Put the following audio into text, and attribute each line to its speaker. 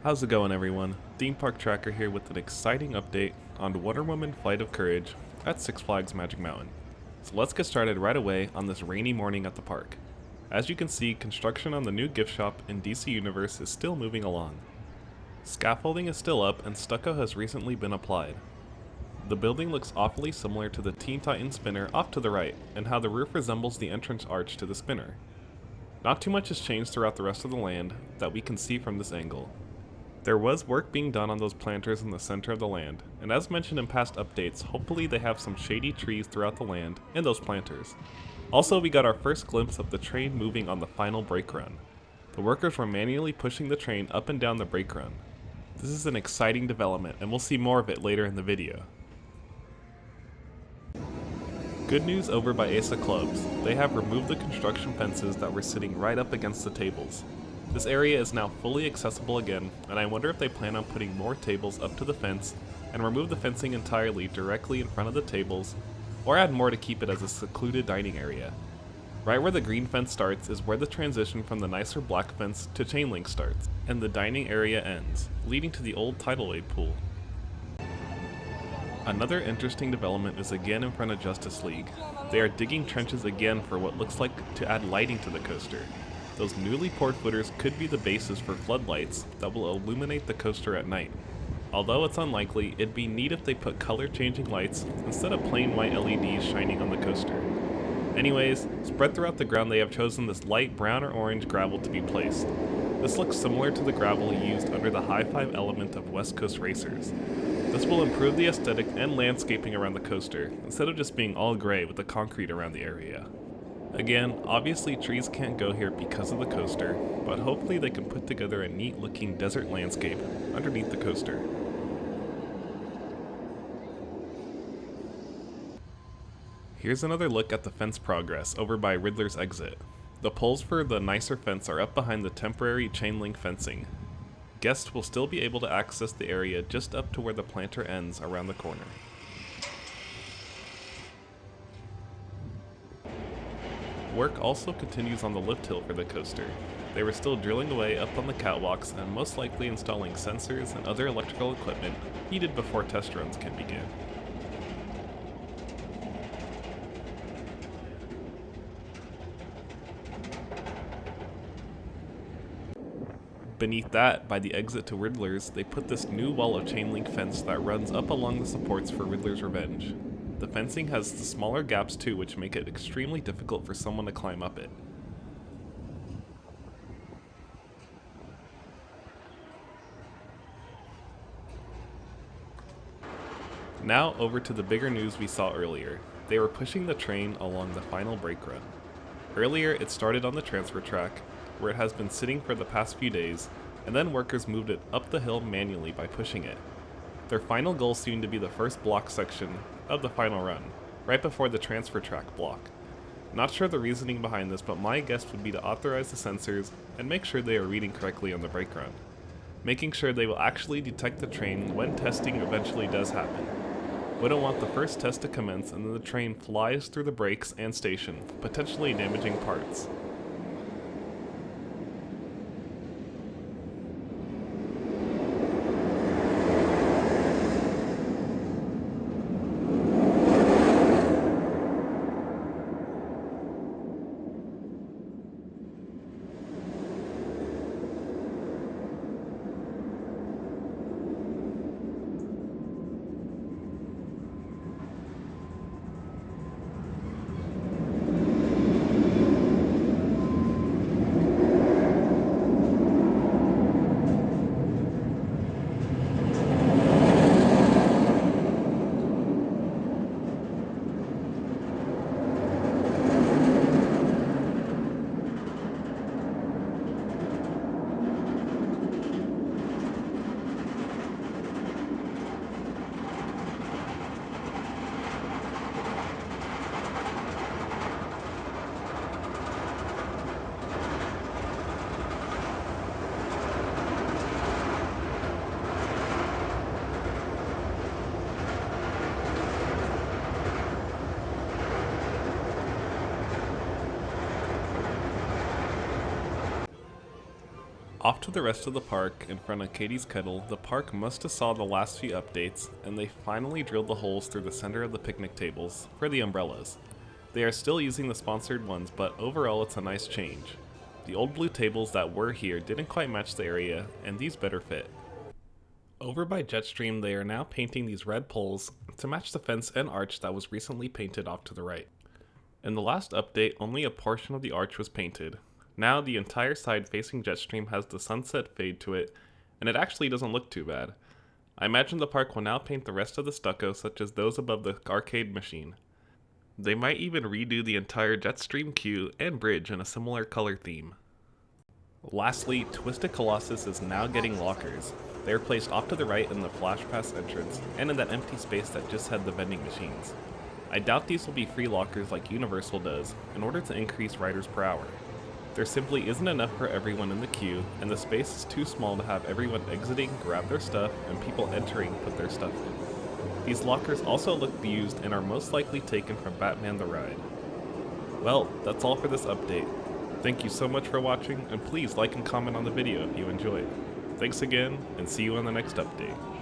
Speaker 1: How's it going, everyone? Theme Park Tracker here with an exciting update on Wonder Woman Flight of Courage at Six Flags Magic Mountain. So let's get started right away on this rainy morning at the park. As you can see, construction on the new gift shop in DC Universe is still moving along. Scaffolding is still up and stucco has recently been applied. The building looks awfully similar to the Teen Titans spinner off to the right, and how the roof resembles the entrance arch to the spinner. Not too much has changed throughout the rest of the land that we can see from this angle. There was work being done on those planters in the center of the land, and as mentioned in past updates, hopefully they have some shady trees throughout the land and those planters. Also, we got our first glimpse of the train moving on the final brake run. The workers were manually pushing the train up and down the brake run. This is an exciting development, and we'll see more of it later in the video. Good news over by Asa Clubs. They have removed the construction fences that were sitting right up against the tables. This area is now fully accessible again, and I wonder if they plan on putting more tables up to the fence and remove the fencing entirely directly in front of the tables, or add more to keep it as a secluded dining area. Right where the green fence starts is where the transition from the nicer black fence to chain link starts, and the dining area ends, leading to the old tidal wave pool. Another interesting development is again in front of Justice League. They are digging trenches again for what looks like to add lighting to the coaster. Those newly poured footers could be the basis for floodlights that will illuminate the coaster at night. Although it's unlikely, it'd be neat if they put color changing lights instead of plain white LEDs shining on the coaster. Anyways, spread throughout the ground they have chosen this light brown or orange gravel to be placed. This looks similar to the gravel used under the High Five element of West Coast Racers. This will improve the aesthetic and landscaping around the coaster, instead of just being all gray with the concrete around the area. Again, obviously trees can't go here because of the coaster, but hopefully they can put together a neat looking desert landscape underneath the coaster. Here's another look at the fence progress over by Riddler's exit. The poles for the nicer fence are up behind the temporary chain link fencing. Guests will still be able to access the area just up to where the planter ends around the corner. Work also continues on the lift hill for the coaster. They were still drilling away up on the catwalks and most likely installing sensors and other electrical equipment needed before test runs can begin. Beneath that, by the exit to Riddlers, they put this new wall of chain link fence that runs up along the supports for Riddlers Revenge. The fencing has the smaller gaps too, which make it extremely difficult for someone to climb up it. Now over to the bigger news we saw earlier. They were pushing the train along the final brake run. Earlier it started on the transfer track, where it has been sitting for the past few days, and then workers moved it up the hill manually by pushing it. Their final goal seemed to be the first block section of the final run, right before the transfer track block. Not sure the reasoning behind this, but my guess would be to authorize the sensors and make sure they are reading correctly on the brake run, making sure they will actually detect the train when testing eventually does happen. We don't want the first test to commence and then the train flies through the brakes and station, potentially damaging parts. Off to the rest of the park, in front of Katie's Kettle, the park must have saw the last few updates, and they finally drilled the holes through the center of the picnic tables, for the umbrellas. They are still using the sponsored ones, but overall it's a nice change. The old blue tables that were here didn't quite match the area, and these better fit. Over by Jetstream, they are now painting these red poles to match the fence and arch that was recently painted off to the right. In the last update, only a portion of the arch was painted. Now the entire side facing Jetstream has the sunset fade to it, and it actually doesn't look too bad. I imagine the park will now paint the rest of the stucco such as those above the arcade machine. They might even redo the entire Jetstream queue and bridge in a similar color theme. Lastly, Twisted Colossus is now getting lockers. They are placed off to the right in the Flash Pass entrance, and in that empty space that just had the vending machines. I doubt these will be free lockers like Universal does, in order to increase riders per hour. There simply isn't enough for everyone in the queue, and the space is too small to have everyone exiting grab their stuff and people entering put their stuff in. These lockers also look used and are most likely taken from Batman the Ride. Well, that's all for this update. Thank you so much for watching, and please like and comment on the video if you enjoyed. Thanks again, and see you on the next update.